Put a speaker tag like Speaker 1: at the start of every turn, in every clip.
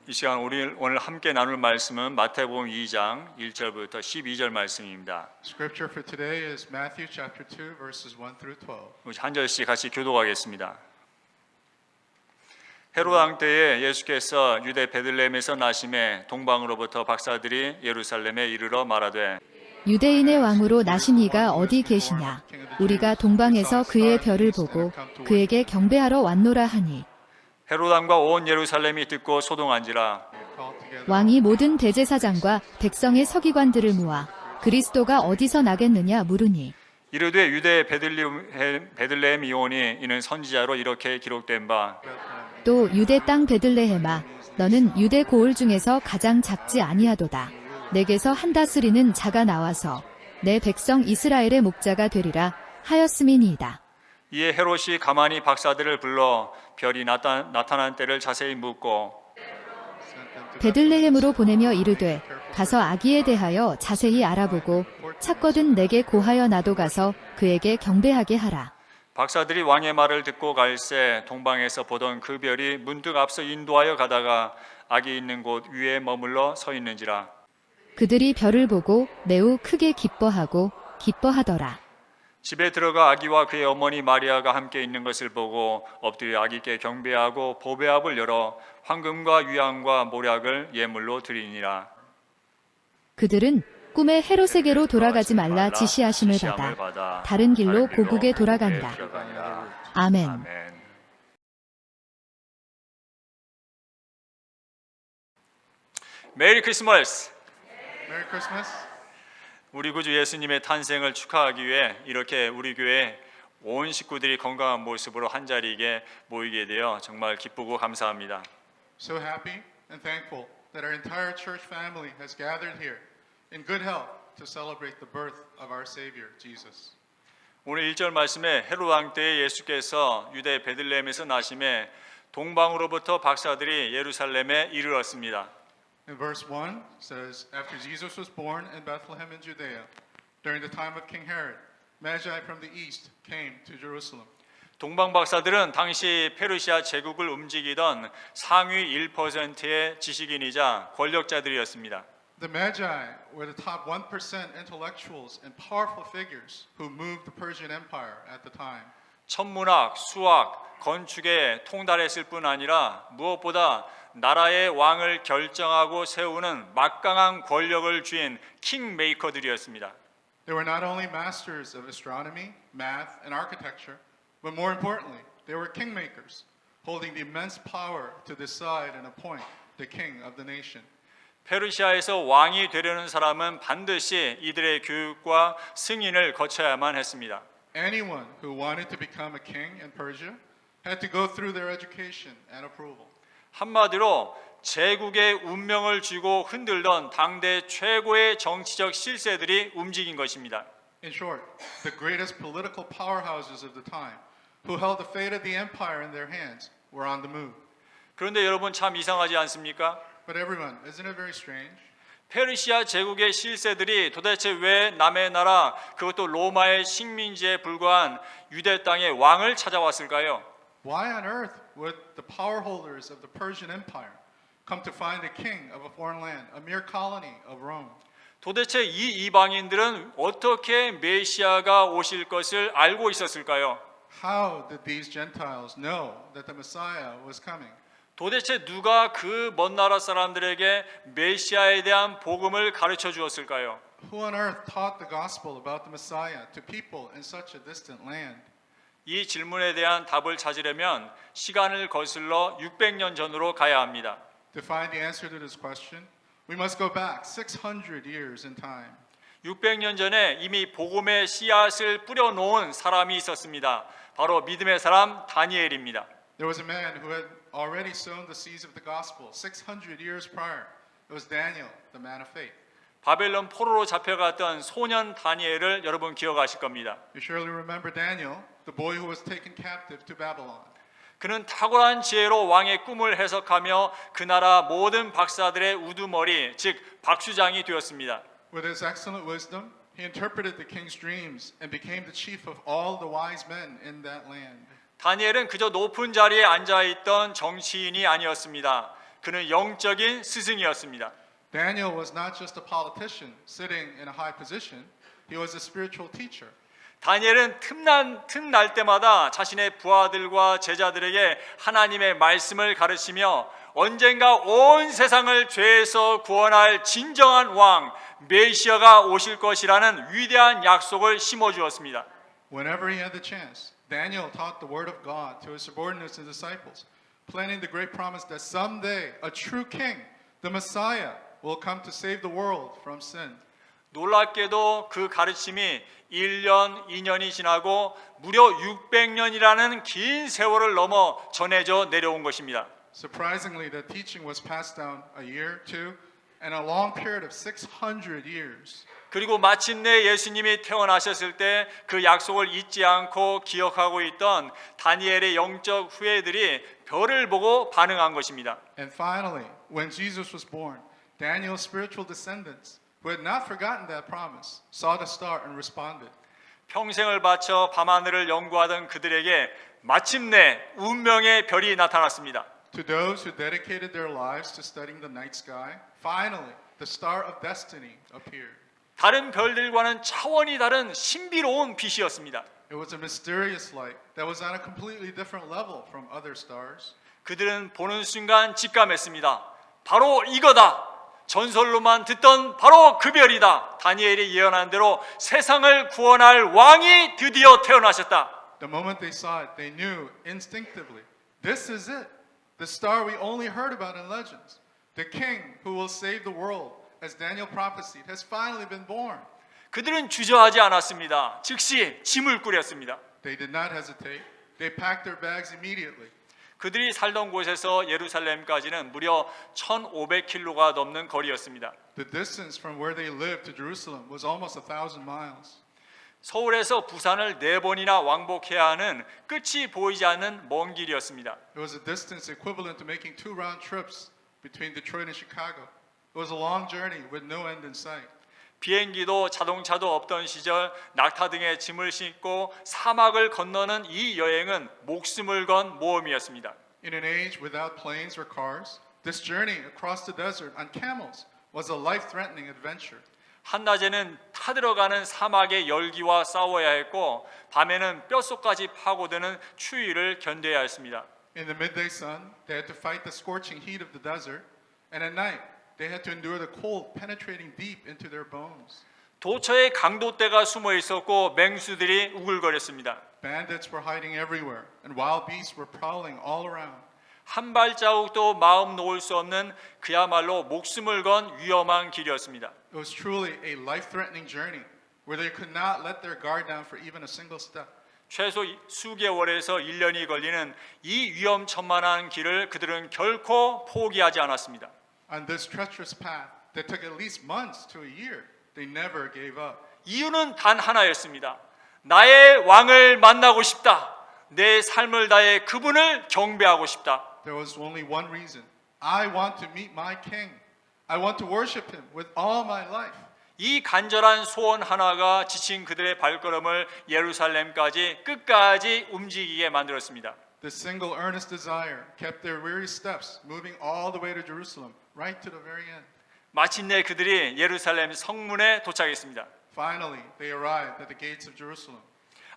Speaker 1: 이 시간 오늘 함께 나눌 말씀은 마태복음 2장 1절부터 12절 말씀입니다.
Speaker 2: Scripture for today is Matthew chapter 2 verses 1 through 12.
Speaker 1: 우리 한 절씩 같이 교독하겠습니다. 헤롯 왕 때에 예수께서 유대 베들레헴에서 나심에 동방으로부터 박사들이 예루살렘에 이르러 말하되
Speaker 3: 유대인의 왕으로 나신 이가 어디 계시냐? 우리가 동방에서 그의 별을 보고 그에게 경배하러 왔노라 하니
Speaker 1: 헤롯 왕과 온 예루살렘이 듣고 소동한지라.
Speaker 3: 왕이 모든 대제사장과 백성의 서기관들을 모아 그리스도가 어디서 나겠느냐 물으니
Speaker 1: 이르되 유대 베들레헴 이오니 이는 선지자로 이렇게 기록된 바
Speaker 3: 또 유대 땅 베들레헴아 너는 유대 고을 중에서 가장 작지 아니하도다. 내게서 한 다스리는 자가 나와서 내 백성 이스라엘의 목자가 되리라 하였음이니이다.
Speaker 1: 이에 헤롯이 가만히 박사들을 불러 별이 나타난 때를 자세히 묻고
Speaker 3: 베들레헴으로 보내며 이르되 가서 아기에 대하여 자세히 알아보고 찾거든 내게 고하여 나도 가서 그에게 경배하게 하라.
Speaker 1: 박사들이 왕의 말을 듣고 갈새 동방에서 보던 그 별이 문득 앞서 인도하여 가다가 아기 있는 곳 위에 머물러 서 있는지라.
Speaker 3: 그들이 별을 보고 매우 크게 기뻐하더라.
Speaker 1: 집에 들어가 아기와 그의 어머니 마리아가 함께 있는 것을 보고 엎드려 아기께 경배하고 보배압을 열어 황금과 유향과 모략을 예물로 드리니라.
Speaker 3: 그들은 꿈에 헤롯에게로 돌아가지 말라 지시하심을 받아 다른 길로 고국에 돌아간다. 아멘.
Speaker 1: 메리 크리스마스.
Speaker 2: Merry Christmas.
Speaker 1: 우리 구주 예수님의 탄생을 축하하기 위해 이렇게 우리 교회 온 식구들이 건강한 모습으로 한자리에 모이게 되어 정말 기쁘고 감사합니다.
Speaker 2: So happy and thankful that our entire church family has gathered here in good health to celebrate the birth of our Savior, Jesus.
Speaker 1: 오늘 1절 말씀에 헤롯 왕 때에 예수께서 유대 베들레헴에서 나심에 동방으로부터 박사들이 예루살렘에 이르렀습니다.
Speaker 2: In verse 1 says, After Jesus was born in Bethlehem in Judea, during the time of King Herod, Magi from the east came to Jerusalem.
Speaker 1: 동방 박사들은 당시 페르시아 제국을 움직이던 상위 1%의 지식인이자 권력자들이었습니다.
Speaker 2: The Magi were the top 1% intellectuals and powerful figures who moved the Persian Empire at the time.
Speaker 1: 천문학, 수학, 건축에 통달했을 뿐 아니라 무엇보다 나라의 왕을 결정하고 세우는 막강한 권력을 쥔 킹메이커들이었습니다.
Speaker 2: They were not only masters of astronomy, math, and architecture, but more importantly, they were kingmakers, holding the immense power to decide and appoint the king of the nation.
Speaker 1: 페르시아에서 왕이 되려는 사람은 반드시 이들의 교육과 승인을 거쳐야만 했습니다.
Speaker 2: Anyone who wanted to become a king in Persia had to go through their education and approval.
Speaker 1: 한마디로 제국의 운명을 쥐고 흔들던 당대 최고의 정치적 실세들이 움직인 것입니다.
Speaker 2: In short, the greatest political powerhouses of the time, who held the fate of the empire in their hands, were on the move.
Speaker 1: 그런데 여러분 참 이상하지 않습니까?
Speaker 2: But everyone, isn't it very strange?
Speaker 1: 페르시아 제국의 실세들이 도대체 왜 남의 나라, 그것도 로마의 식민지에 불과한 유대 땅의 왕을 찾아왔을까요?
Speaker 2: Why on earth would the power holders of the Persian Empire come to find a king of a foreign land, a mere colony of Rome?
Speaker 1: 도대체 이 이방인들은 어떻게 메시아가 오실 것을 알고 있었을까요?
Speaker 2: How did these Gentiles know that the Messiah was coming?
Speaker 1: 도대체 누가 그 먼 나라 사람들에게 메시아에 대한 복음을 가르쳐 주었을까요?
Speaker 2: Who on earth taught the gospel about the Messiah to people in such a distant land?
Speaker 1: 이 질문에 대한 답을 찾으려면 시간을 거슬러 600년 전으로 가야 합니다.
Speaker 2: To find the answer to this question, we must go back 600 years in time.
Speaker 1: 600년 전에 이미 복음의 씨앗을 뿌려놓은 사람이 있었습니다. 바로 믿음의 사람 다니엘입니다.
Speaker 2: There was a man who had already sown the seeds of the gospel 600 years prior. It was Daniel, the man of faith.
Speaker 1: 바벨론 포로로 잡혀갔던 소년 다니엘을 여러분 기억하실 겁니다.
Speaker 2: You surely remember Daniel, the boy who was taken captive to Babylon.
Speaker 1: 그는 탁월한 지혜로 왕의 꿈을 해석하며 그 나라 모든 박사들의 우두머리, 즉 박수장이 되었습니다.
Speaker 2: With his excellent wisdom, he interpreted the king's dreams and became the chief of all the wise men in that land.
Speaker 1: 다니엘은 그저 높은 자리에 앉아 있던 정치인이 아니었습니다. 그는 영적인 스승이었습니다.
Speaker 2: Daniel was not just a politician sitting in a high position, he was a spiritual teacher.
Speaker 1: 다니엘은 틈날 때마다 자신의 부하들과 제자들에게 하나님의 말씀을 가르치며 언젠가 온 세상을 죄에서 구원할 진정한 왕 메시아가 오실 것이라는 위대한 약속을 심어주었습니다.
Speaker 2: Whenever he had the chance, Daniel taught the word of God to his subordinates and disciples, planning the great promise that someday a true king, the Messiah, will come to save the world from sin.
Speaker 1: 놀랍게도 그 가르침이 1년, 2년이 지나고 무려 600년이라는 긴 세월을 넘어 전해져 내려온 것입니다.
Speaker 2: Surprisingly, the teaching was passed down a year, two, and a long period of 600 years.
Speaker 1: 그리고 마침내 예수님이 태어나셨을 때 그 약속을 잊지 않고 기억하고 있던 다니엘의 영적 후예들이 별을 보고 반응한 것입니다.
Speaker 2: And finally, when Jesus was born, Daniel's spiritual descendants, who had not forgotten that promise, saw the star and responded.
Speaker 1: 평생을 바쳐 밤하늘을 연구하던 그들에게 마침내 운명의 별이 나타났습니다.
Speaker 2: To those who dedicated their lives to studying the night sky, finally, the star of destiny appeared.
Speaker 1: 다른 별들과는 차원이 다른 신비로운 빛이었습니다.
Speaker 2: It was a mysterious light that was on a completely different level from other stars.
Speaker 1: 그들은 보는 순간 직감했습니다. 바로 이거다. 전설로만 듣던 바로 그 별이다. 다니엘이 예언한 대로 세상을 구원할 왕이 드디어 태어나셨다.
Speaker 2: The moment they saw it, they knew instinctively, this is it. The star we only heard about in legends. The king who will save the world, as Daniel prophesied, has finally been born.
Speaker 1: 그들은 주저하지 않았습니다. 즉시 짐을 꾸렸습니다.
Speaker 2: They did not hesitate. They packed their bags immediately.
Speaker 1: 그들이 살던 곳에서 예루살렘까지는 무려 1,500km가 넘는 거리였습니다.
Speaker 2: The distance from where they lived to Jerusalem was almost 1,000 miles.
Speaker 1: 서울에서 부산을 4번이나 왕복해야 하는 끝이 보이지 않는 먼 길이었습니다.
Speaker 2: It was a distance equivalent to making 2 round trips between Detroit and Chicago. It was a long journey with no end in sight.
Speaker 1: 비행기도 자동차도 없던 시절 낙타 등의 짐을 싣고 사막을 건너는 이 여행은 목숨을 건 모험이었습니다.
Speaker 2: In an age without planes or cars, this journey across the desert on camels was a life-threatening adventure.
Speaker 1: 한낮에는 타들어가는 사막의 열기와 싸워야 했고 밤에는 뼛속까지 파고드는 추위를 견뎌야 했습니다.
Speaker 2: In the midday sun, they had to fight the scorching heat of the desert, and at night, they had to endure the cold penetrating deep into their bones.
Speaker 1: 도처에 강도떼가 숨어 있었고 맹수들이 우글거렸습니다.
Speaker 2: Bandits were hiding everywhere, and wild beasts were prowling all around.
Speaker 1: 한 발자국도 마음 놓을 수 없는 그야말로 목숨을 건 위험한 길이었습니다.
Speaker 2: It was truly a life-threatening journey where they could not let their guard down for even a single step.
Speaker 1: 최소 수개월에서 1년이 걸리는 이 위험천만한 길을 그들은 결코 포기하지 않았습니다.
Speaker 2: On this treacherous path that took at least months to a year, they never gave up.
Speaker 1: 이유는 단 하나였습니다. 나의 왕을 만나고 싶다. 내 삶을 다해 그분을 경배하고 싶다.
Speaker 2: There was only one reason. I want to meet my king. I want to worship him with all my life.
Speaker 1: 이 간절한 소원 하나가 지친 그들의 발걸음을 예루살렘까지 끝까지 움직이게 만들었습니다.
Speaker 2: This single earnest desire kept their weary steps moving all the way to Jerusalem, right to the very end.
Speaker 1: 마침내 그들이 예루살렘 성문에 도착했습니다.
Speaker 2: Finally, they arrived at the gates of Jerusalem.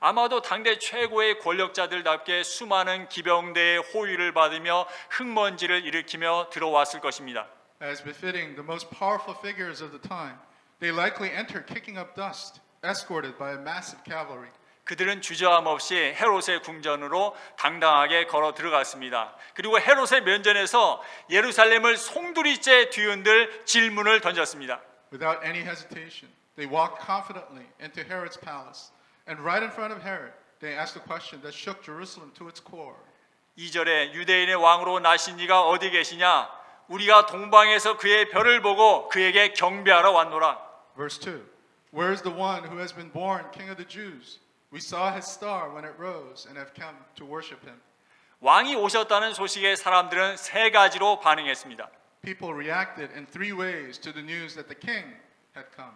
Speaker 1: 아마도 당대 최고의 권력자들답게 수많은 기병대의 호위를 받으며 흙먼지를 일으키며 들어왔을 것입니다.
Speaker 2: As befitting the most powerful figures of the time, they likely entered kicking up dust, escorted by a massive cavalry.
Speaker 1: 그들은 주저함 없이 헤롯의 궁전으로 당당하게 걸어 들어갔습니다. 그리고 헤롯의 면전에서 예루살렘을 송두리째 뒤흔들 질문을 던졌습니다.
Speaker 2: Without any hesitation, they walked confidently into Herod's palace, and right in front of Herod, they asked a question that shook Jerusalem to its core.
Speaker 1: 2절에 유대인의 왕으로 나신 이가 어디 계시냐? 우리가 동방에서 그의 별을 보고 그에게 경배하러 왔노라.
Speaker 2: Verse 2, where is the one who has been born King of the Jews? We saw his star when it rose and have come to worship him.
Speaker 1: 왕이 오셨다는 소식에 사람들은 세 가지로 반응했습니다.
Speaker 2: People reacted in 3 ways to the news that the king had come.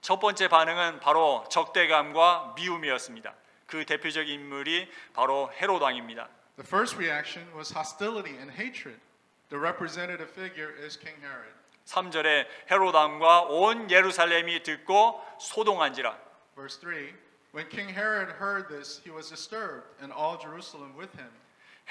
Speaker 1: 첫 번째 반응은 바로 적대감과 미움이었습니다. 그 대표적인 인물이 바로 헤롯 왕입니다.
Speaker 2: The first reaction was hostility and hatred. The representative figure is King Herod.
Speaker 1: 3절에 헤롯 왕과 온 예루살렘이 듣고 소동한지라.
Speaker 2: Verse 3, when King Herod heard this, he was disturbed, and all Jerusalem with him.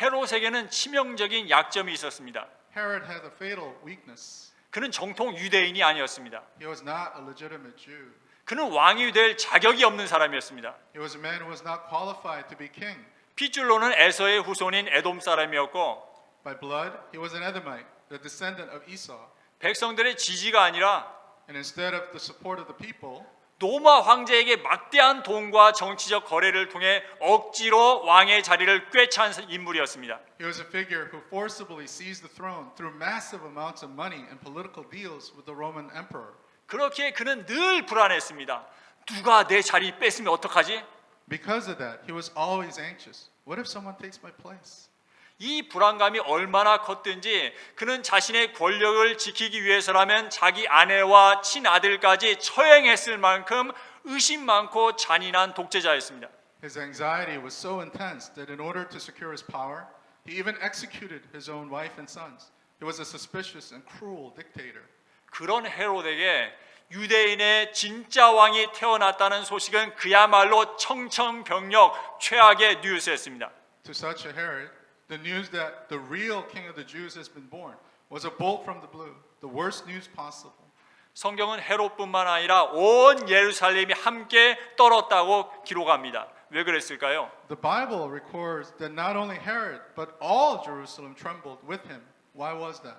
Speaker 1: 헤롯에게는 치명적인 약점이 있었습니다.
Speaker 2: Herod had a fatal weakness.
Speaker 1: 그는 정통 유대인이 아니었습니다.
Speaker 2: He was not a legitimate Jew.
Speaker 1: 그는 왕이 될 자격이 없는 사람이었습니다.
Speaker 2: He was a man who was not qualified to be king.
Speaker 1: 핏줄로는 에서의 후손인 에돔 사람이었고
Speaker 2: By blood, he was an Edomite, the descendant of Esau.
Speaker 1: 백성들의 지지가 아니라
Speaker 2: And instead of the support of the people,
Speaker 1: 로마 황제에게 막대한 돈과 정치적 거래를 통해 억지로 왕의 자리를 꿰찬 인물이었습니다.
Speaker 2: he was a figure who forcibly seized the throne through massive amounts of money and political deals with the Roman emperor.
Speaker 1: 그렇기에 그는 늘 불안했습니다. 누가 내 자리 뺏으면 어떡하지?
Speaker 2: Because of that, he was always anxious. What if someone takes my place?
Speaker 1: 이 불안감이 얼마나 컸든지 그는 자신의 권력을 지키기 위해서라면 자기 아내와 친아들까지 처형했을 만큼 의심 많고 잔인한 독재자였습니다.
Speaker 2: His anxiety was so intense that in order to secure his power, he even executed his own wife and sons. He was a suspicious and cruel dictator.
Speaker 1: 그런 헤롯에게 유대인의 진짜 왕이 태어났다는 소식은 그야말로 청천벽력 최악의 뉴스였습니다.
Speaker 2: To such a Herod, the news that the real king of the Jews has been born was a bolt from the blue, the worst news possible.
Speaker 1: 성경은 헤롯뿐만 아니라 온 예루살렘이 함께 떨었다고 기록합니다. 왜 그랬을까요?
Speaker 2: The Bible records that not only Herod, but all Jerusalem trembled with him. Why was that?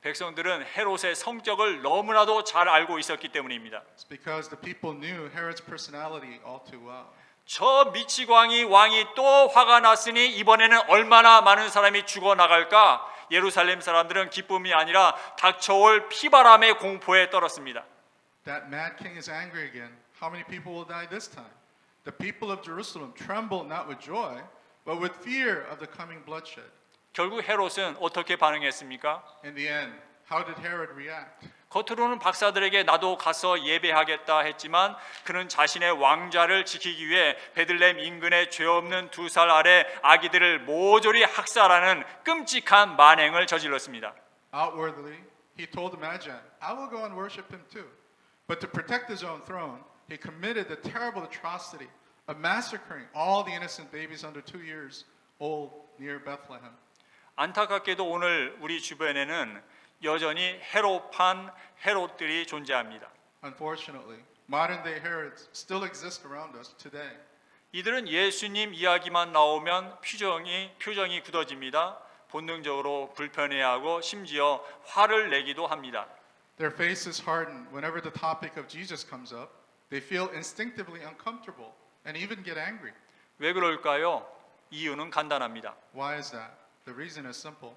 Speaker 1: 백성들은 헤롯의 성격을 너무나도 잘 알고 있었기 때문입니다.
Speaker 2: It's because the people knew Herod's personality all too well.
Speaker 1: 저 미치광이 왕이 또 화가 났으니 이번에는 얼마나 많은 사람이 죽어나갈까? 예루살렘 사람들은 기쁨이 아니라 닥쳐올 피바람의 공포에 떨었습니다.
Speaker 2: That mad king is angry again. How many people will die this time? The people of Jerusalem tremble not with joy, but with fear of the coming bloodshed.
Speaker 1: 결국 헤롯은 어떻게 반응했습니까?
Speaker 2: In the end, how did Herod react?
Speaker 1: 겉으로는 박사들에게 나도 가서 예배하겠다 했지만 그는 자신의 왕좌를 지키기 위해 베들레헴 인근의 죄 없는 2살 아래 아기들을 모조리 학살하는 끔찍한 만행을 저질렀습니다.
Speaker 2: Outwardly, he told the Magi, I will go and worship him too. But to protect his own throne, he committed the terrible atrocity of massacring all the innocent babies under 2 years old near Bethlehem.
Speaker 1: 안타깝게도 오늘 우리 주변에는 여전히 헤롯판 헤롯들이 존재합니다.
Speaker 2: Unfortunately, modern day Herods still exist around us today.
Speaker 1: 이들은 예수님 이야기만 나오면 표정이 굳어집니다. 본능적으로 불편해하고 심지어 화를 내기도 합니다.
Speaker 2: Their faces harden whenever the topic of Jesus comes up. They feel instinctively uncomfortable and even get angry.
Speaker 1: 왜 그럴까요? 이유는 간단합니다.
Speaker 2: Why is that? The reason is simple.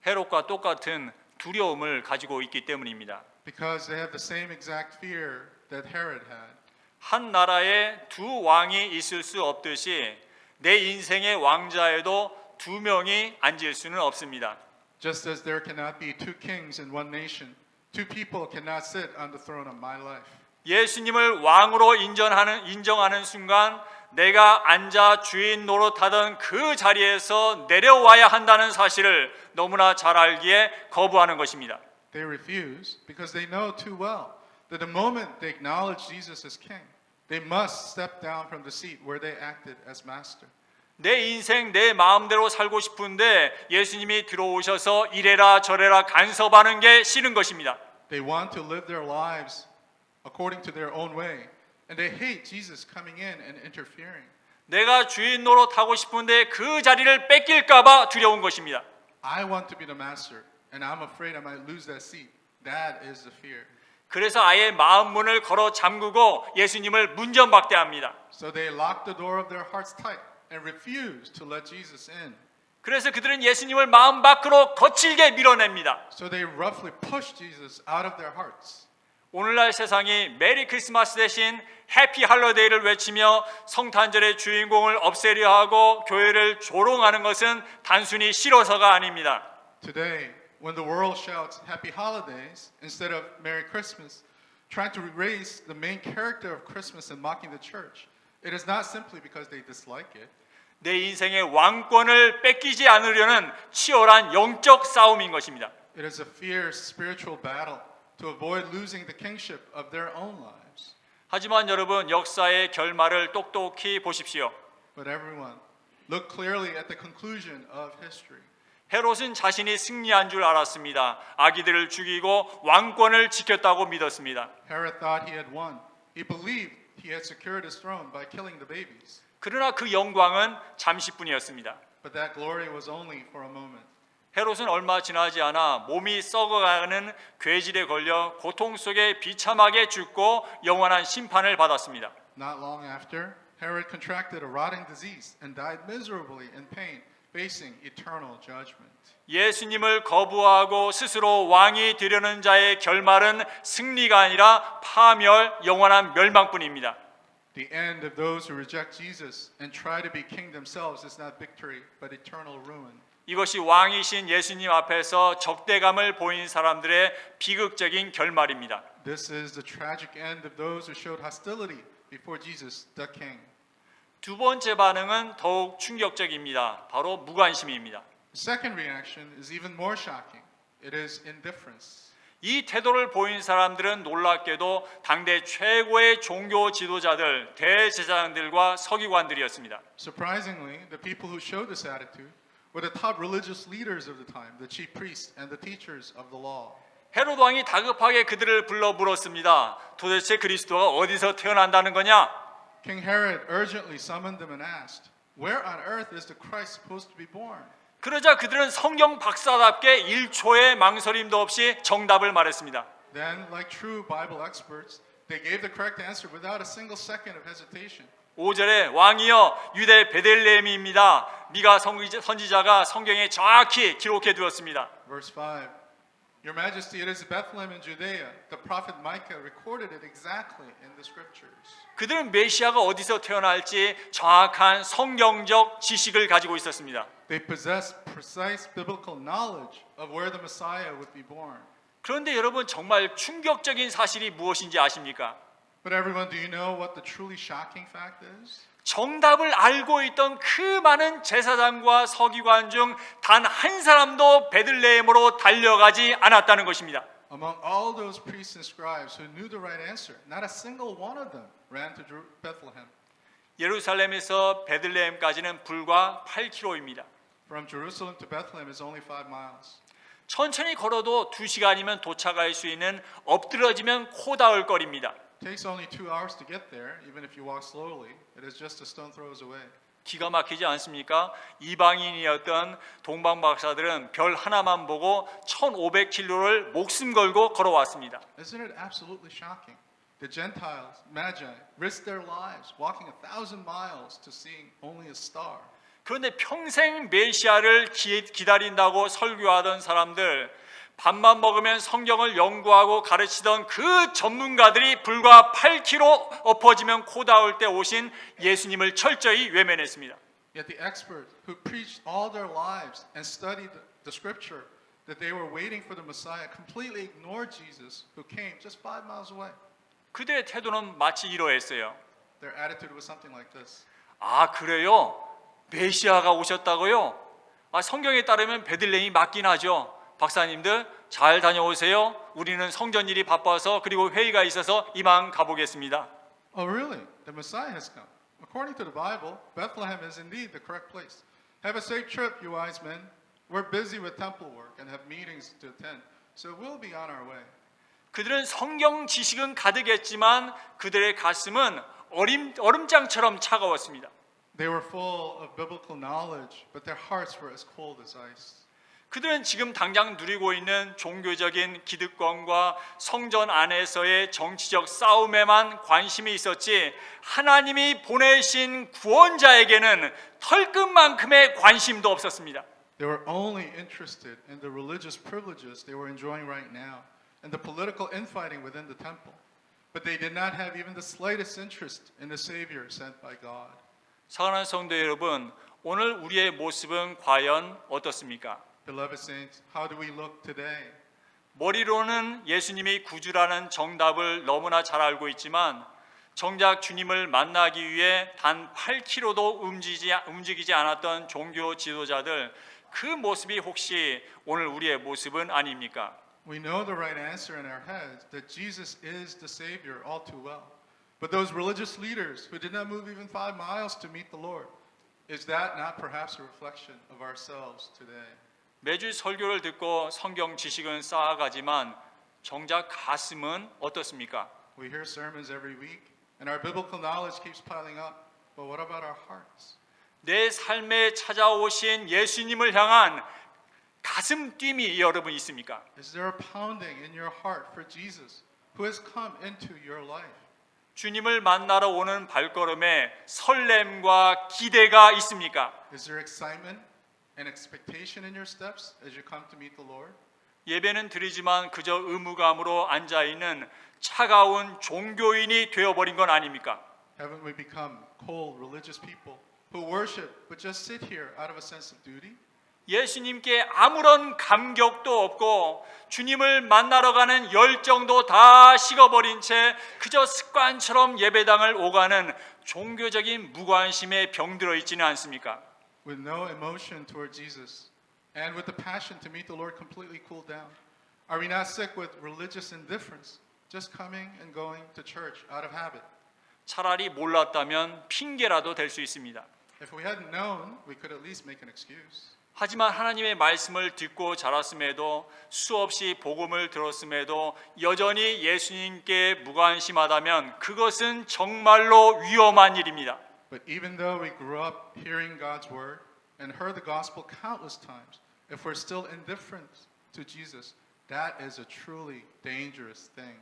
Speaker 1: 헤롯과 똑같은 두려움을 가지고 있기 때문입니다.
Speaker 2: Because they have the same exact fear that Herod had.
Speaker 1: 한 나라에 두 왕이 있을 수 없듯이 내 인생의 왕좌에도 2명이 앉을 수는 없습니다.
Speaker 2: Just as there cannot be 2 kings in one nation, 2 people cannot sit on the throne of my life.
Speaker 1: 예수님을 왕으로 인정하는 순간 내가 앉아 주인 노릇하던 그 자리에서 내려와야 한다는 사실을 너무나 잘 알기에 거부하는 것입니다.
Speaker 2: They refuse because they know too well that the moment they acknowledge Jesus as king, they must step down from the seat where they acted as master.
Speaker 1: 내 인생 내 마음대로 살고 싶은데 예수님이 들어오셔서 이래라 저래라 간섭하는 게 싫은 것입니다.
Speaker 2: They want to live their lives according to their own way, and they hate Jesus coming in and interfering.
Speaker 1: 내가 주인 노릇하고 싶은데 그 자리를 뺏길까 봐 두려운 것입니다.
Speaker 2: I want to be the master, and I'm afraid I might lose that seat. That is the fear.
Speaker 1: 그래서 아예 마음 문을 걸어 잠그고 예수님을 문전박대합니다.
Speaker 2: So they lock the door of their hearts tight and refuse to let Jesus in.
Speaker 1: 그래서 그들은 예수님을 마음 밖으로 거칠게 밀어냅니다.
Speaker 2: So they roughly push Jesus out of their hearts.
Speaker 1: 오늘날 세상이 메리 크리스마스 대신 해피 할러데이를 외치며 성탄절의 주인공을 없애려 하고 교회를 조롱하는 것은 단순히 싫어서가 아닙니다.
Speaker 2: Today, when the world shouts Happy Holidays instead of Merry Christmas, trying to erase the main character of Christmas and mocking the church, it is not simply because they dislike it.
Speaker 1: 내 인생의 왕권을 뺏기지 않으려는 치열한 영적 싸움인 것입니다.
Speaker 2: It is a fierce spiritual battle to avoid losing the kingship of their own lives.
Speaker 1: 하지만 여러분, 역사의 결말을 똑똑히 보십시오.
Speaker 2: But everyone, look clearly at the conclusion of history.
Speaker 1: 헤롯은 자신이 승리한 줄 알았습니다. 아기들을 죽이고 왕권을 지켰다고 믿었습니다.
Speaker 2: Herod thought he had won. He believed he had secured his throne by killing the babies.
Speaker 1: 그러나 그 영광은 잠시뿐이었습니다.
Speaker 2: But that glory was only for a moment.
Speaker 1: 헤롯은 얼마 지나지 않아 몸이 썩어가는 괴질에 걸려 고통 속에 비참하게 죽고 영원한 심판을 받았습니다.
Speaker 2: Not long after, Herod contracted a rotting disease and died miserably in pain, facing eternal judgment.
Speaker 1: 예수님을 거부하고 스스로 왕이 되려는 자의 결말은 승리가 아니라 파멸, 영원한 멸망뿐입니다.
Speaker 2: The end of those who reject Jesus and try to be king themselves is not victory, but eternal ruin.
Speaker 1: 이것이 왕이신 예수님 앞에서 적대감을 보인 사람들의 비극적인 결말입니다.
Speaker 2: This is the tragic end of those who showed hostility before Jesus, the king.
Speaker 1: 두 번째 반응은 더욱 충격적입니다. 바로 무관심입니다.
Speaker 2: The second reaction is even more shocking. It is indifference.
Speaker 1: 이 태도를 보인 사람들은 놀랍게도 당대 최고의 종교 지도자들, 대제사장들과 서기관들이었습니다.
Speaker 2: Surprisingly, the people who showed this attitude were the top religious leaders of the time, the chief priests and the teachers of the law.
Speaker 1: 헤롯 왕이 다급하게 그들을 불러 물었습니다. 도대체 그리스도가 어디서 태어난다는 거냐?
Speaker 2: King Herod urgently summoned them and asked, "Where on earth is the Christ supposed to be born?"
Speaker 1: 그러자 그들은 성경 박사답게 1초의 망설임도 없이 정답을 말했습니다.
Speaker 2: Then, like true Bible experts, they gave the correct answer without a single second of hesitation.
Speaker 1: 5절에 왕이여 유대 베들레헴입니다. 미가 선지자가 성경에 정확히 기록해 두었습니다.
Speaker 2: Verse 5, Your Majesty, it is Bethlehem in Judea. The prophet Micah recorded it exactly in the scriptures.
Speaker 1: 그들은 메시아가 어디서 태어날지 정확한 성경적 지식을 가지고 있었습니다.
Speaker 2: They possessed precise biblical knowledge of where the Messiah would be born.
Speaker 1: 그런데 여러분 정말 충격적인 사실이 무엇인지 아십니까?
Speaker 2: But everyone, do you know what the truly shocking fact is?
Speaker 1: 정답을 알고 있던 그 많은 제사장과 서기관 중 단 한 사람도 베들레헴으로 달려가지 않았다는 것입니다.
Speaker 2: Among all those priests and scribes who knew the right answer, not a single one of them ran to Bethlehem.
Speaker 1: 예루살렘에서 베들레헴까지는 불과 8km입니다.
Speaker 2: From Jerusalem to Bethlehem is only 5 miles.
Speaker 1: 천천히 걸어도 2시간이면 도착할 수 있는 엎드러지면 코 닿을 거리입니다.
Speaker 2: It takes only 2 hours to get there, even if you walk slowly. It is just a stone throws away.
Speaker 1: 기가 막히지 않습니까? 이방인이었던 동방 박사들은 별 하나만 보고 1500km를 목숨 걸고 걸어왔습니다.
Speaker 2: Isn't it absolutely shocking? The Gentiles, Magi, risked their lives walking 1,000 miles to seeing only a star.
Speaker 1: 그런데 평생 메시아를 기다린다고 설교하던 사람들, 밥만 먹으면 성경을 연구하고 가르치던 그 전문가들이 불과 8km 엎어지면 코 닿을 때 오신 예수님을 철저히 외면했습니다.
Speaker 2: Yet the expert who preached all their lives and studied the scripture that they were waiting for the Messiah completely ignored Jesus who came just 5 miles away.
Speaker 1: 그들의 태도는 마치 이러했어요.
Speaker 2: Their attitude was something like this.
Speaker 1: 아, 그래요? 메시아가 오셨다고요? 아, 성경에 따르면 베들레헴이 맞긴 하죠. 박사님들 잘 다녀오세요. 우리는 성전 일이 바빠서 그리고 회의가 있어서 이만 가보겠습니다.
Speaker 2: Oh, really? The Messiah has come. According to the Bible, Bethlehem is indeed the correct place. Have a safe trip, you wise men. We're busy with temple work and have meetings to attend, so we'll be on our way.
Speaker 1: 그들은 성경 지식은 가득했지만 그들의 가슴은 얼음장처럼 차가웠습니다.
Speaker 2: They were full of biblical knowledge, but their hearts were as cold as ice.
Speaker 1: 그들은 지금 당장 누리고 있는 종교적인 기득권과 성전 안에서의 정치적 싸움에만 관심이 있었지 하나님이 보내신 구원자에게는 털끝만큼의 관심도 없었습니다.
Speaker 2: They were only interested in the religious privileges they were enjoying right now and the political infighting within the temple. But they did not have even the slightest interest in the Savior sent by God.
Speaker 1: 사랑하는 성도 여러분, 오늘 우리의 모습은 과연 어떻습니까?
Speaker 2: Beloved saints, how do we look today?
Speaker 1: 머리로는 예수님이 구주라는 정답을 너무나 잘 알고 있지만 정작 주님을 만나기 위해 단 8km도 움직이지 않았던 종교 지도자들, 그 모습이 혹시 오늘 우리의 모습은 아닙니까?
Speaker 2: We know the right answer in our heads that Jesus is the Savior all too well. But those religious leaders who did not move even 5 miles to meet the Lord, is that not perhaps a reflection of ourselves today?
Speaker 1: 매주 설교를 듣고 성경 지식은 쌓아가지만 정작 가슴은 어떻습니까?
Speaker 2: We hear sermons every week, and our biblical knowledge keeps piling up. But what about our hearts?
Speaker 1: 내 삶에 찾아오신 예수님을 향한 가슴 뛰미 여러분 있습니까?
Speaker 2: Is there a pounding in your heart for Jesus who has come into your life?
Speaker 1: 주님을 만나러 오는 발걸음에 설렘과 기대가 있습니까?
Speaker 2: Is there excitement and expectation in your steps as you come to meet the Lord?
Speaker 1: 예배는 드리지만 그저 의무감으로 앉아있는 차가운 종교인이 되어버린 건 아닙니까?
Speaker 2: Haven't we become cold religious people who worship but just sit here out of a sense of duty?
Speaker 1: 예수님께 아무런 감격도 없고 주님을 만나러 가는 열정도 다 식어버린 채 그저 습관처럼 예배당을 오가는 종교적인 무관심에 병들어 있지는 않습니까?
Speaker 2: With no emotion toward Jesus and with the passion to meet the Lord completely cooled down. Are we not sick with religious indifference, just coming and going to church out of habit?
Speaker 1: 차라리 몰랐다면 핑계라도 될 수 있습니다.
Speaker 2: If we hadn't known, we could at least make an excuse.
Speaker 1: 하지만 하나님의 말씀을 듣고 자랐음에도 수없이 복음을 들었음에도 여전히 예수님께 무관심하다면 그것은 정말로 위험한 일입니다.
Speaker 2: But even though we grew up hearing God's word and heard the gospel countless times, if we're still indifferent to Jesus, that is a truly dangerous thing.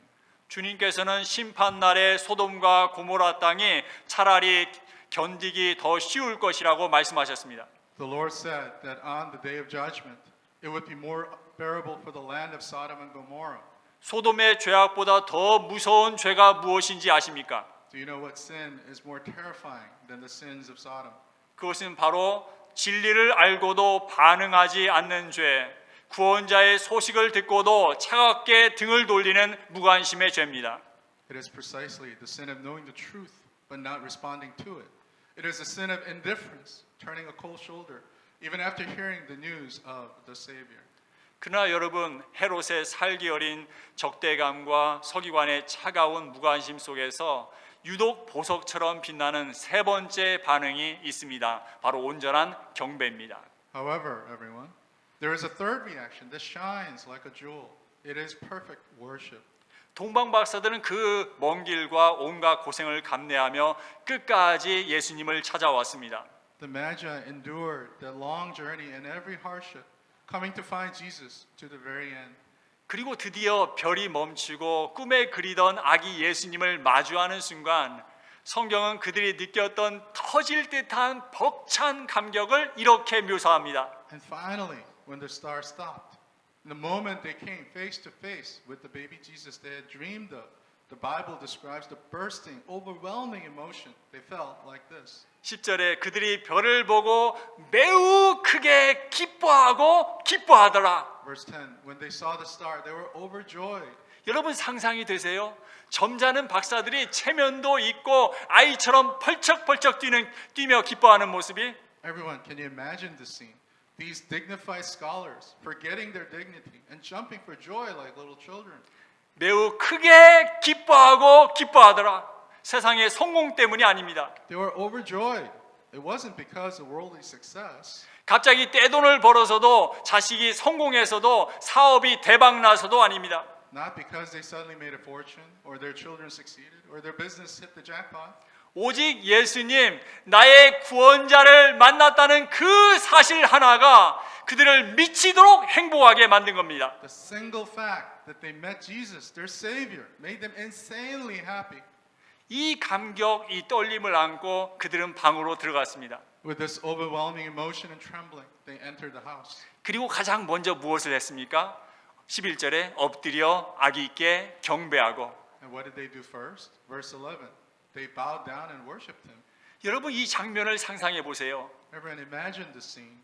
Speaker 1: 주님께서는 심판날에 소돔과 고모라 땅이 차라리 견디기 더 쉬울 것이라고 말씀하셨습니다.
Speaker 2: The Lord said that on the day of judgment, it would be more bearable for the land of Sodom and Gomorrah.
Speaker 1: 소돔의 죄악보다 더 무서운 죄가 무엇인지 아십니까?
Speaker 2: Do you know what sin is more terrifying than the sins of Sodom?
Speaker 1: 그것은 바로 진리를 알고도 반응하지 않는 죄, 구원자의 소식을 듣고도 차갑게 등을 돌리는 무관심의 죄입니다.
Speaker 2: It is precisely the sin of knowing the truth but not responding to it. It is a sin of indifference, turning a cold shoulder, even after hearing the news of the Savior.
Speaker 1: 그러나 여러분, 헤롯의 살기 어린 적대감과 서기관의 차가운 무관심 속에서 유독 보석처럼 빛나는 세 번째 반응이 있습니다. 바로 온전한 경배입니다.
Speaker 2: However, everyone, there is a third reaction that shines like a jewel. It is perfect worship.
Speaker 1: 동방 박사들은 그 먼 길과 온갖 고생을 감내하며 끝까지 예수님을 찾아왔습니다.
Speaker 2: The Magi endured that long journey and every hardship, coming to find Jesus to the very end.
Speaker 1: 그리고 드디어 별이 멈추고 꿈에 그리던 아기 예수님을 마주하는 순간 성경은 그들이 느꼈던 터질 듯한 벅찬 감격을 이렇게 묘사합니다.
Speaker 2: And finally, when the star stopped, the moment they came face to face with the baby Jesus they had dreamed of, the Bible describes the bursting, overwhelming emotion they felt like this.
Speaker 1: 10절에 그들이 별을 보고 매우 크게 기뻐하더라.
Speaker 2: Verse 10, when they saw the star, they were overjoyed.
Speaker 1: 여러분 상상이 되세요? 점잖은 박사들이 체면도 있고 아이처럼 펄쩍펄쩍 뛰며 기뻐하는 모습이
Speaker 2: Everyone, can you imagine this scene? These dignified scholars forgetting their dignity and jumping for joy like little children.
Speaker 1: 매우 크게 기뻐하더라. 세상의 성공 때문이 아닙니다.
Speaker 2: They were overjoyed. It wasn't because of worldly success.
Speaker 1: 갑자기 떼돈을 벌어서도 자식이 성공해서도 사업이 대박 나서도 아닙니다.
Speaker 2: Not because they suddenly made a fortune or their children succeeded or their business hit the jackpot.
Speaker 1: 오직 예수님, 나의 구원자를 만났다는 그 사실 하나가 그들을 미치도록 행복하게 만든 겁니다.
Speaker 2: The single fact that they met Jesus, their Savior, made them insanely happy.
Speaker 1: 이 감격, 이 떨림을 안고 그들은 방으로 들어갔습니다.
Speaker 2: With this overwhelming emotion and trembling, they entered the house.
Speaker 1: 그리고 가장 먼저 무엇을 했습니까? 11절에 엎드려 아기께 경배하고.
Speaker 2: And what did they do first? Verse 11. They bowed down and worshipped him.
Speaker 1: 여러분 이 장면을 상상해 보세요.
Speaker 2: Everyone imagine this scene.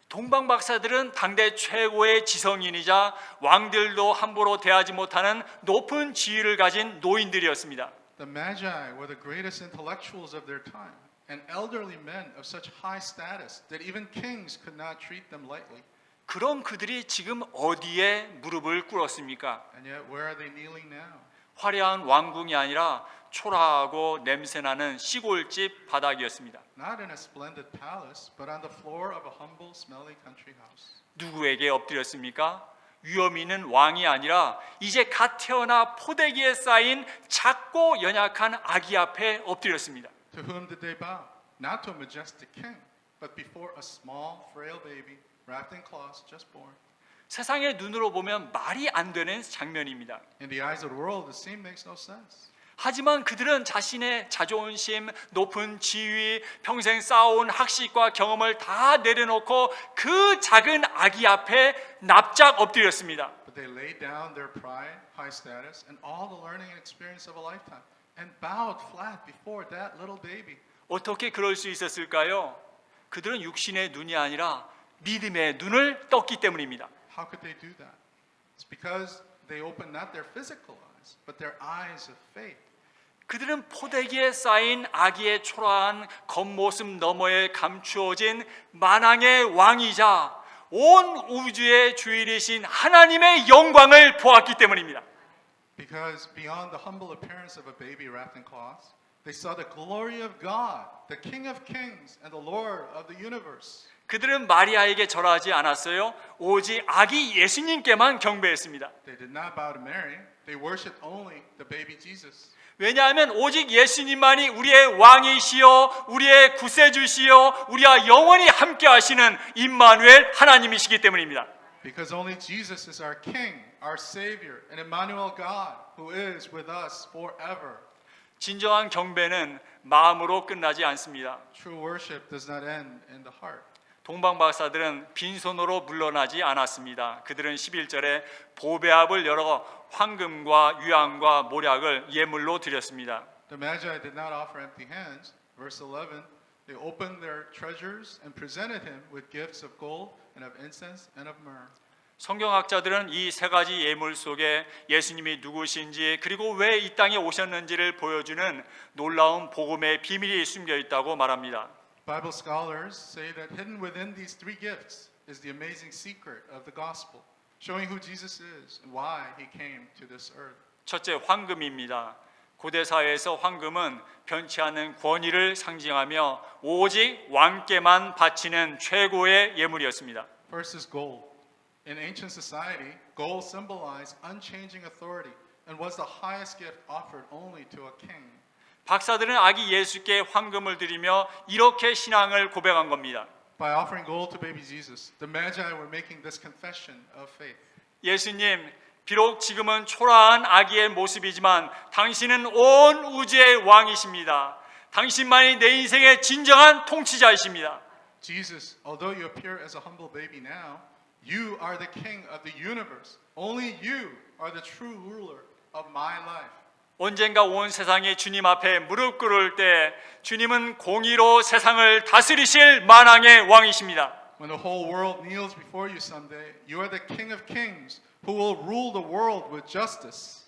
Speaker 1: 동방 박사들은 당대 최고의 지성인이자 왕들도 함부로 대하지 못하는 높은 지위를 가진 노인들이었습니다.
Speaker 2: The Magi were the greatest intellectuals of their time and elderly men of such high status that even kings could not treat them lightly.
Speaker 1: 그런 그들이 지금 어디에 무릎을 꿇었습니까?
Speaker 2: And yet, where are they kneeling now?
Speaker 1: 화려한 왕궁이 아니라 초라하고 냄새나는 시골집 바닥이었습니다.
Speaker 2: Not in a splendid palace, but on the floor of a humble, smelly country house.
Speaker 1: 누구에게 엎드렸습니까? 위험 있는 왕이 아니라 이제 갓 태어나 포대기에 쌓인 작고 연약한 아기 앞에 엎드렸습니다.
Speaker 2: To whom did they bow? Not to a majestic king, but before a small, frail baby wrapped in cloths just born.
Speaker 1: 세상의 눈으로 보면 말이 안 되는 장면입니다.
Speaker 2: In the eyes of the world, the scene makes no sense.
Speaker 1: 하지만 그들은 자신의 자존심, 높은 지위, 평생 쌓아온 학식과 경험을 다 내려놓고 그 작은 아기 앞에 납작 엎드렸습니다.
Speaker 2: But they laid down their pride, high status, and all the learning and experience of a lifetime, and bowed flat before that little baby.
Speaker 1: 어떻게 그럴 수 있었을까요? 그들은 육신의 눈이 아니라 믿음의 눈을 떴기 때문입니다.
Speaker 2: How could they do that? It's because they opened not their physical eyes, but their eyes of faith.
Speaker 1: 그들은 포대기에 쌓인 아기의 초라한 겉모습 너머에 감추어진 만왕의 왕이자 온 우주의 주인이신 하나님의 영광을 보았기 때문입니다.
Speaker 2: Because beyond the humble appearance of a baby wrapped in cloths, they saw the glory of God, the King of Kings and the Lord of the universe.
Speaker 1: 그들은 마리아에게 절하지 않았어요. 오직 아기 예수님께만 경배했습니다.
Speaker 2: They did not bow to Mary. They worshipped only the baby Jesus.
Speaker 1: 왜냐하면 오직 예수님만이 우리의 왕이시요 우리의 구세주시요 우리와 영원히 함께 하시는 임마누엘 하나님이시기 때문입니다.
Speaker 2: Because only Jesus is our King, our Savior, and Emmanuel God, who is with us forever.
Speaker 1: 진정한 경배는 마음으로 끝나지 않습니다.
Speaker 2: True worship does not end in the heart.
Speaker 1: 동방 박사들은 빈손으로 물러나지 않았습니다. 그들은 11절에 보배압을 열어 황금과 유황과 모략을 예물로 드렸습니다.
Speaker 2: The Magi did not offer empty hands. Verse 11, they opened their treasures and presented him with gifts of gold and of incense and of myrrh.
Speaker 1: 성경학자들은 이 세 가지 예물 속에 예수님이 누구신지 그리고 왜 이 땅에 오셨는지를 보여주는 놀라운 복음의 비밀이 숨겨 있다고 말합니다.
Speaker 2: Bible scholars say that hidden within these three gifts is the amazing secret of the gospel, showing who Jesus is and why he came to this earth.
Speaker 1: 첫째, 황금입니다. 고대 사회에서 황금은 변치 않는 권위를 상징하며 오직 왕께만 바치는 최고의 예물이었습니다.
Speaker 2: First is gold. In ancient society, gold symbolized unchanging authority and was the highest gift offered only to a king.
Speaker 1: 박사들은 아기 예수께 황금을 드리며 이렇게 신앙을 고백한 겁니다.
Speaker 2: By offering gold to baby Jesus, the Magi were making this confession of faith.
Speaker 1: 예수님, 비록 지금은 초라한 아기의 모습이지만 당신은 온 우주의 왕이십니다. 당신만이 내 인생의 진정한 통치자이십니다.
Speaker 2: Jesus, although you appear as a humble baby now, you are the king of the universe. Only you are the true ruler of my life.
Speaker 1: 언젠가 온 세상이 주님 앞에 무릎 꿇을 때 주님은 공의로 세상을 다스리실 만왕의 왕이십니다.
Speaker 2: When the whole world kneels before you someday, you are the king of kings who will rule the world with justice.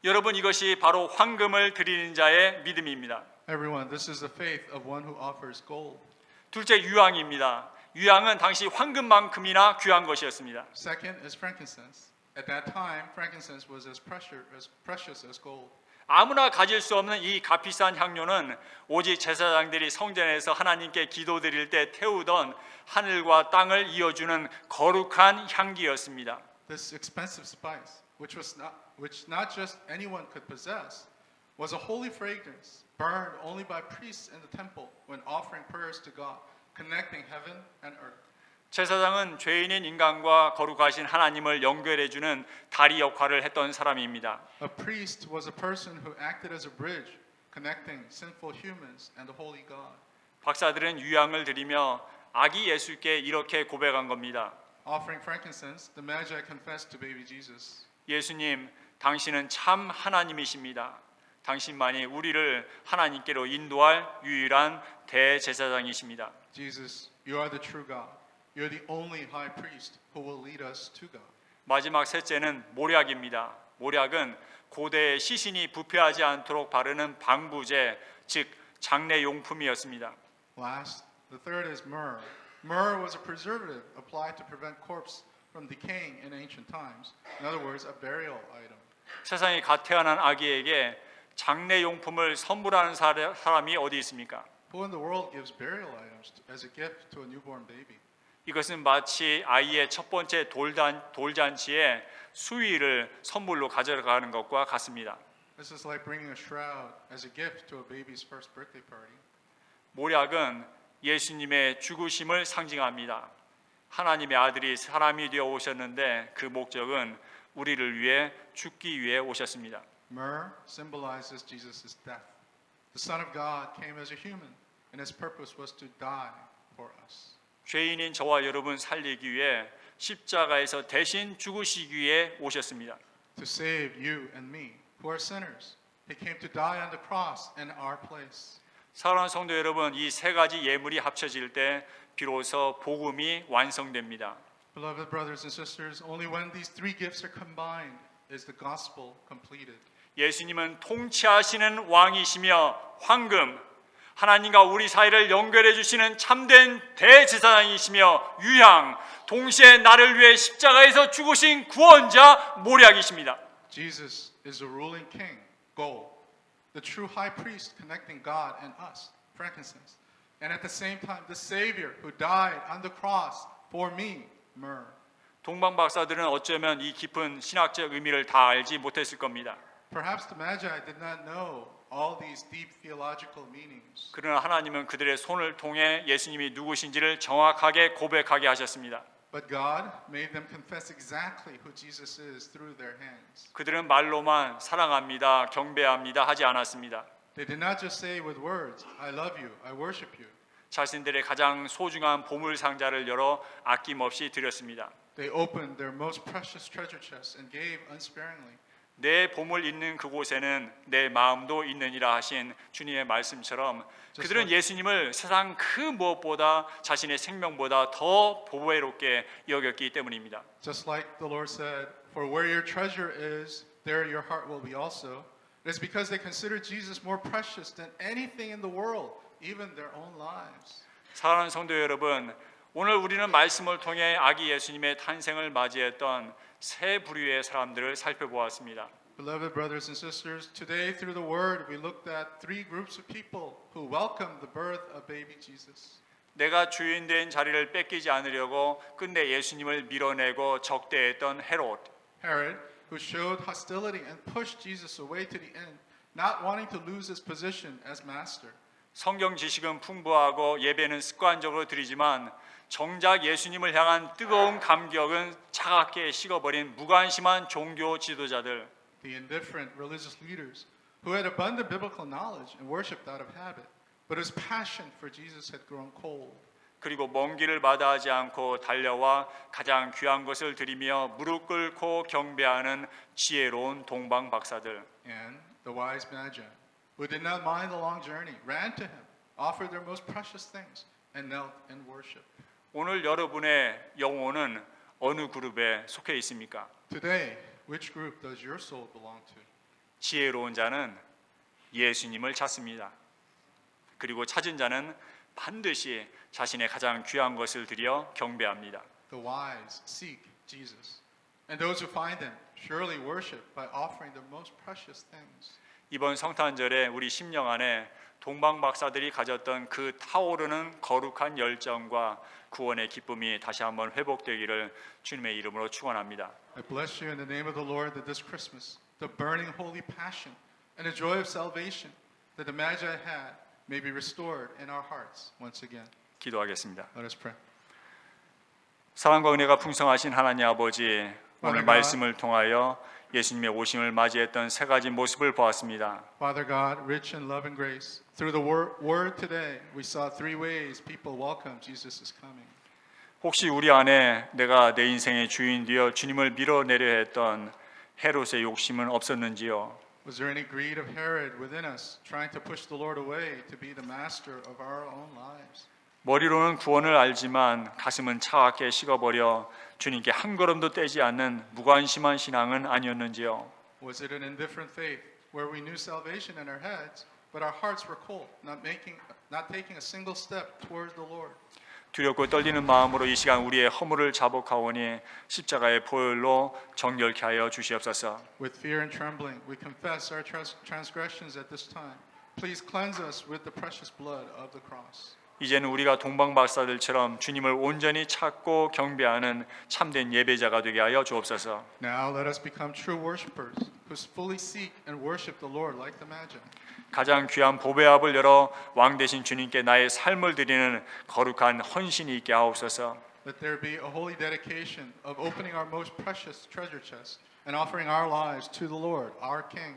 Speaker 1: 여러분, 이것이 바로 황금을 드리는 자의 믿음입니다.
Speaker 2: Everyone, this is the faith of one who offers gold.
Speaker 1: 둘째, 유황입니다. 유황은 당시 황금만큼이나 귀한 것이었습니다.
Speaker 2: Second is frankincense. At that time, frankincense was as precious as gold.
Speaker 1: 아무나 가질 수 없는 이 값비싼 향료는 오직 제사장들이 성전에서 하나님께 기도드릴 때 태우던 하늘과 땅을 이어주는 거룩한 향기였습니다.
Speaker 2: This expensive spice, which not just anyone could possess, was a holy fragrance burned only by priests in the temple when offering prayers to God, connecting heaven and earth.
Speaker 1: 제사장은 죄인인 인간과 거룩하신 하나님을 연결해주는 다리 역할을 했던 사람입니다.
Speaker 2: A priest was a person who acted as a bridge, connecting sinful humans and the holy God.
Speaker 1: 박사들은 유향을 드리며 아기 예수께 이렇게 고백한 겁니다.
Speaker 2: Offering frankincense, the Magi confessed to baby Jesus.
Speaker 1: 예수님, 당신은 참 하나님이십니다. 당신만이 우리를 하나님께로 인도할 유일한 대제사장이십니다.
Speaker 2: Jesus, you are the true God. You're the only high priest who will lead us to God.
Speaker 1: 마지막 셋째는 모략입니다. 모략은 고대의 시신이 부패하지 않도록 바르는 방부제, 즉 장례 용품이었습니다.
Speaker 2: Last, the third is myrrh. Myrrh was a preservative applied to prevent corpse from decaying in ancient times. In other words, a burial item.
Speaker 1: 세상에 갓 태어난 아기에게 장례 용품을 선물하는 사람이 어디 있습니까?
Speaker 2: Who in the world gives burial items as a gift to a newborn baby?
Speaker 1: 이것은 마치 아이의 첫 번째 돌잔치에 수의를 선물로 가져가는 것과 같습니다.
Speaker 2: This is like bringing a shroud as a gift to a baby's first birthday party.
Speaker 1: 모략은 예수님의 죽으심을 상징합니다. 하나님의 아들이 사람이 되어 오셨는데 그 목적은 우리를 위해 죽기 위해 오셨습니다.
Speaker 2: Myrrh symbolizes Jesus' death. The Son of God came as a human, and his purpose was to die for us.
Speaker 1: 죄인인 저와 여러분 살리기 위해 십자가에서 대신 죽으시기 위해 오셨습니다.
Speaker 2: To save you and me, who are sinners. He came to die on the cross in our place.
Speaker 1: 사랑하는 성도 여러분, 이 세 가지 예물이 합쳐질 때 비로소 복음이 완성됩니다.
Speaker 2: Beloved brothers and sisters, only when these three gifts are combined is the gospel completed.
Speaker 1: 예수님은 통치하시는 왕이시며 황금, 하나님과 우리 사이를 연결해 주시는 참된 대제사장이시며 유향, 동시에 나를 위해 십자가에서 죽으신 구원자 모략이십니다.
Speaker 2: Jesus is the ruling king, gold, the true high priest connecting God and us, frankincense, and at the same time the Savior who died on the cross for me, myrrh.
Speaker 1: 동방 박사들은 어쩌면 이 깊은 신학적 의미를 다 알지 못했을 겁니다.
Speaker 2: Perhaps the Magi did not know all these deep theological meanings.
Speaker 1: 그러나 하나님은 그들의 손을 통해 예수님이 누구신지를 정확하게 고백하게 하셨습니다.
Speaker 2: But God made them confess exactly who Jesus is through their hands.
Speaker 1: 그들은 말로만 사랑합니다, 경배합니다 하지 않았습니다.
Speaker 2: They did not just say with words, I love you, I worship you.
Speaker 1: 자신들의 가장 소중한 보물 상자를 열어 아낌없이 드렸습니다.
Speaker 2: They opened their most precious treasure chests and gave unsparingly.
Speaker 1: 내 보물 있는 그곳에는 내 마음도 있느니라 하신 주님의 말씀처럼 그들은 예수님을 세상 그 무엇보다 자신의 생명보다 더 보배롭게 여겼기 때문입니다.
Speaker 2: Just like the Lord said, for where your treasure is, there your heart will be also. It is because they consider Jesus more precious than anything in the world, even their own lives.
Speaker 1: 사랑하는 성도 여러분, 오늘 우리는 말씀을 통해 아기 예수님의 탄생을 맞이했던 세 부류의 사람들을 살펴보았습니다.
Speaker 2: Beloved brothers and sisters, today through the Word we looked at three groups of people who welcomed the birth of baby Jesus.
Speaker 1: 내가 주인된 자리를 뺏기지 않으려고 끝내 예수님을 밀어내고 적대했던 헤롯,
Speaker 2: Herod, who showed hostility and pushed Jesus away to the end, not wanting to lose his position as master.
Speaker 1: 성경 지식은 풍부하고 예배는 습관적으로 드리지만 정작 예수님을 향한 뜨거운 감격은 차갑게 식어버린 무관심한 종교 지도자들,
Speaker 2: The indifferent religious leaders who had abundant biblical knowledge and worshipped out of habit, but whose passion for Jesus had grown cold.
Speaker 1: 그리고 먼 길을 마다하지 않고 달려와 가장 귀한 것을 드리며 무릎 꿇고 경배하는 지혜로운 동방 박사들.
Speaker 2: And the wise magi, who did not mind the long journey, ran to him, offered their most precious things, and knelt in worship.
Speaker 1: 오늘 여러분의 영혼은 어느 그룹에 속해 있습니까?
Speaker 2: Today, which group does your soul belong to?
Speaker 1: 지혜로운 자는 예수님을 찾습니다. 그리고 찾은 자는 반드시 자신의 가장 귀한 것을 드려 경배합니다.
Speaker 2: The wise seek Jesus, and those who find him surely worship by offering their most precious things.
Speaker 1: 이번 성탄절에 우리 심령 안에 동방 박사들이 가졌던 그 타오르는 거룩한 열정과 구원의 기쁨이 다시 한번 회복되기를 주님의 이름으로 축원합니다.
Speaker 2: I bless you in the name of the Lord that this Christmas, the burning holy passion and the joy of salvation that the Magi had may be restored in our hearts once again.
Speaker 1: 기도하겠습니다.
Speaker 2: Let us pray.
Speaker 1: 사랑과 은혜가 풍성하신 하나님 아버지, 오늘
Speaker 2: God.
Speaker 1: 말씀을 통하여 예수님의 오심을 맞이했던 세 가지 모습을 보았습니다.
Speaker 2: Father God, rich in love and grace, through the word today, we saw three ways people welcome Jesus' coming.
Speaker 1: 혹시 우리 안에 내가 내 인생의 주인 되어 주님을 밀어내려 했던 헤롯의 욕심은 없었는지요?
Speaker 2: Was there any greed of Herod within us, trying to push the Lord away to be the master of our own lives?
Speaker 1: 머리로는 구원을 알지만 가슴은 차갑게 식어버려 주님께 한 걸음도 떼지 않는 무관심한 신앙은 아니었는지요?
Speaker 2: Was it an indifferent faith where we knew salvation in our heads, but our hearts were cold, not taking a single step towards the Lord?
Speaker 1: 두렵고 떨리는 마음으로 이 시간 우리의 허물을 자복하오니 십자가의 보혈로 정결케 하여 주시옵소서.
Speaker 2: With fear and trembling, we confess our transgressions at this time. Please cleanse us with the precious blood of the cross.
Speaker 1: 이제는 우리가 동방박사들처럼 주님을 온전히 찾고 경배하는 참된 예배자가 되게 하여 주옵소서.
Speaker 2: Now let us become true worshipers who fully seek and worship the Lord like the Magi.
Speaker 1: 가장 귀한 보배 앞을 열어 왕 되신 주님께 나의 삶을 드리는 거룩한 헌신이 있게 하옵소서.
Speaker 2: Let there be a holy dedication of opening our most precious treasure chest and offering our lives to the Lord, our King.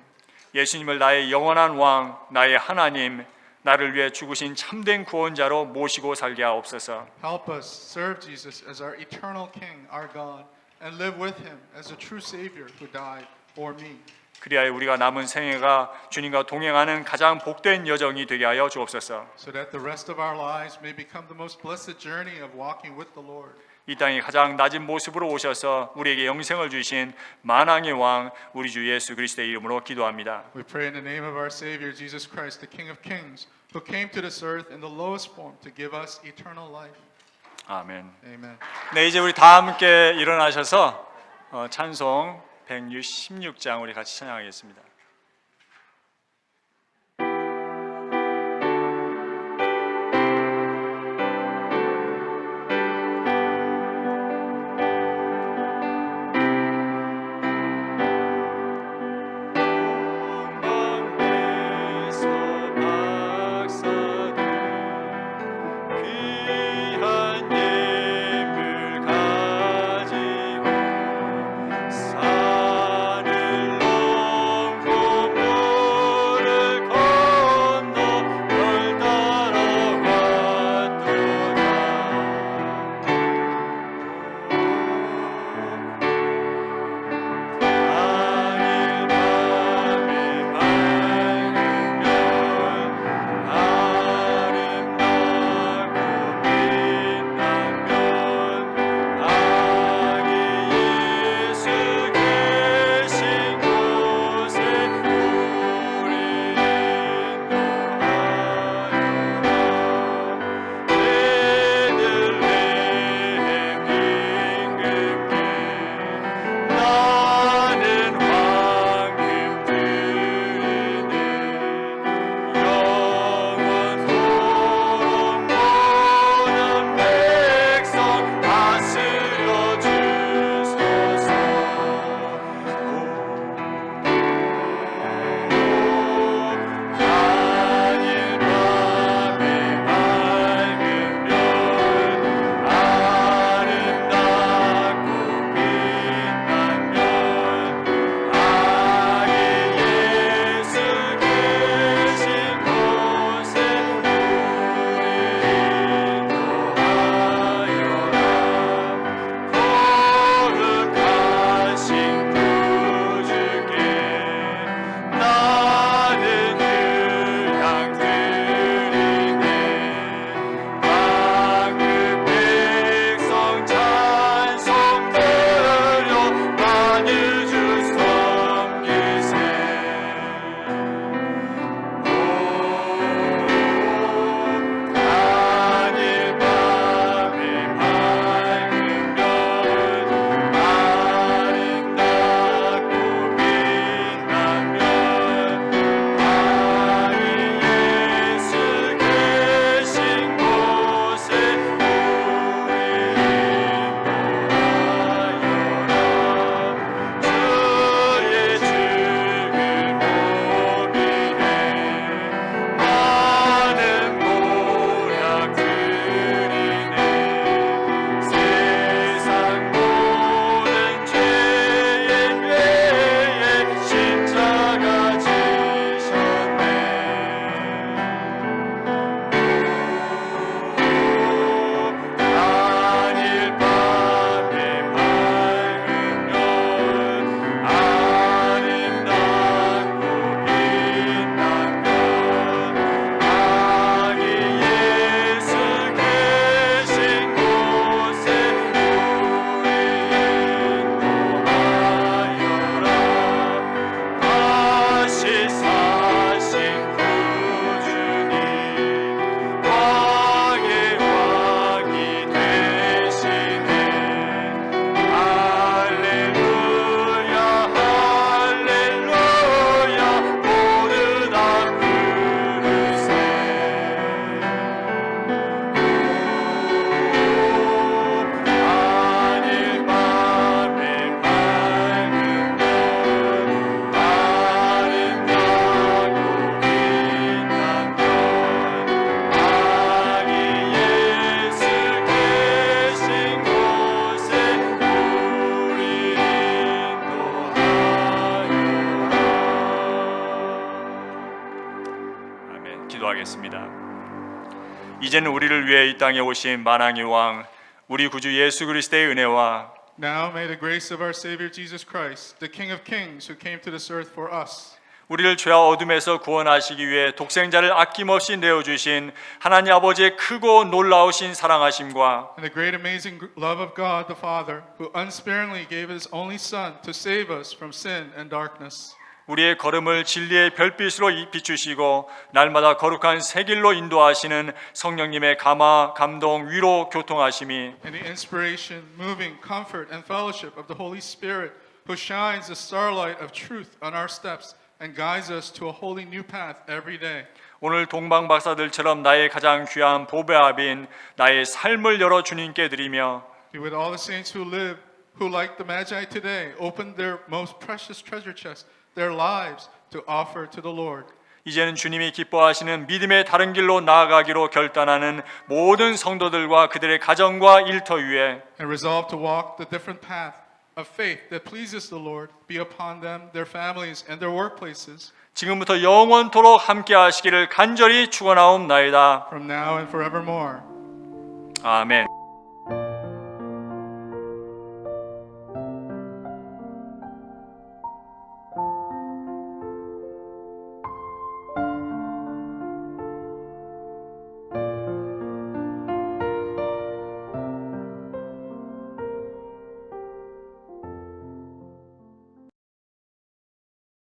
Speaker 1: 예수님을 나의 영원한 왕, 나의 하나님, 나를 위해 죽으신 참된 구원자로 모시고 살게 하옵소서.
Speaker 2: Help us serve Jesus as our eternal King, our God, and live with him as a true Savior who died for me.
Speaker 1: 그리하여 우리가 남은 생애가 주님과 동행하는 가장 복된 여정이 되게 하여 주옵소서.
Speaker 2: So that the rest of our lives may become the most blessed journey of walking with the Lord.
Speaker 1: 이 땅에 가장 낮은 모습으로 오셔서 우리에게 영생을 주신 만왕의 왕 우리 주 예수 그리스도의 이름으로 기도합니다.
Speaker 2: We pray in the name of our Savior Jesus Christ, the King of Kings, who came to this earth in the lowest form to give us eternal life.
Speaker 1: 아멘.
Speaker 2: Amen.
Speaker 1: 네, 이제 우리 다 함께 일어나셔서 찬송 116장 우리 같이 찬양하겠습니다.
Speaker 4: 산을 넘어
Speaker 1: 기도하겠습니다. 이제는 우리를 위해 이 땅에 오신 만왕의 왕 우리 구주 예수 그리스도의 은혜와
Speaker 2: Now may the grace of our Savior Jesus Christ, the King of Kings who came to this earth for us,
Speaker 1: 우리를 죄와 어둠에서 구원하시기 위해 독생자를 아낌없이 내어주신 하나님 아버지의 크고 놀라우신 사랑하심과
Speaker 2: and the great amazing love of God the Father, who unsparingly gave His only Son to save us from sin and darkness,
Speaker 1: 우리의 걸음을 진리의 별빛으로 비추시고 날마다 거룩한 새 길로 인도하시는 성령님의 감화, 감동, 위로, 교통하심이
Speaker 2: and the inspiration, moving comfort, and fellowship of the Holy Spirit, who shines the starlight of truth on our steps and guides us to a holy new path every day.
Speaker 1: 오늘 동방 박사들처럼 나의 가장 귀한 보배압인 나의 삶을 열어 주님께 드리며
Speaker 2: Be with all the saints who live, who like the Magi today, opened their most precious treasure chest, their lives, to offer to the Lord.
Speaker 1: 이제는 주님이 기뻐하시는 믿음의 다른 길로 나아가기로 결단하는 모든 성도들과 그들의 가정과 일터 위에
Speaker 2: And resolve to walk the different path of faith that pleases the Lord be upon them, their families, and their workplaces
Speaker 1: 지금부터 영원토록 함께 하시기를 간절히 축원하옵나이다.
Speaker 2: from now and forevermore.
Speaker 1: 아멘.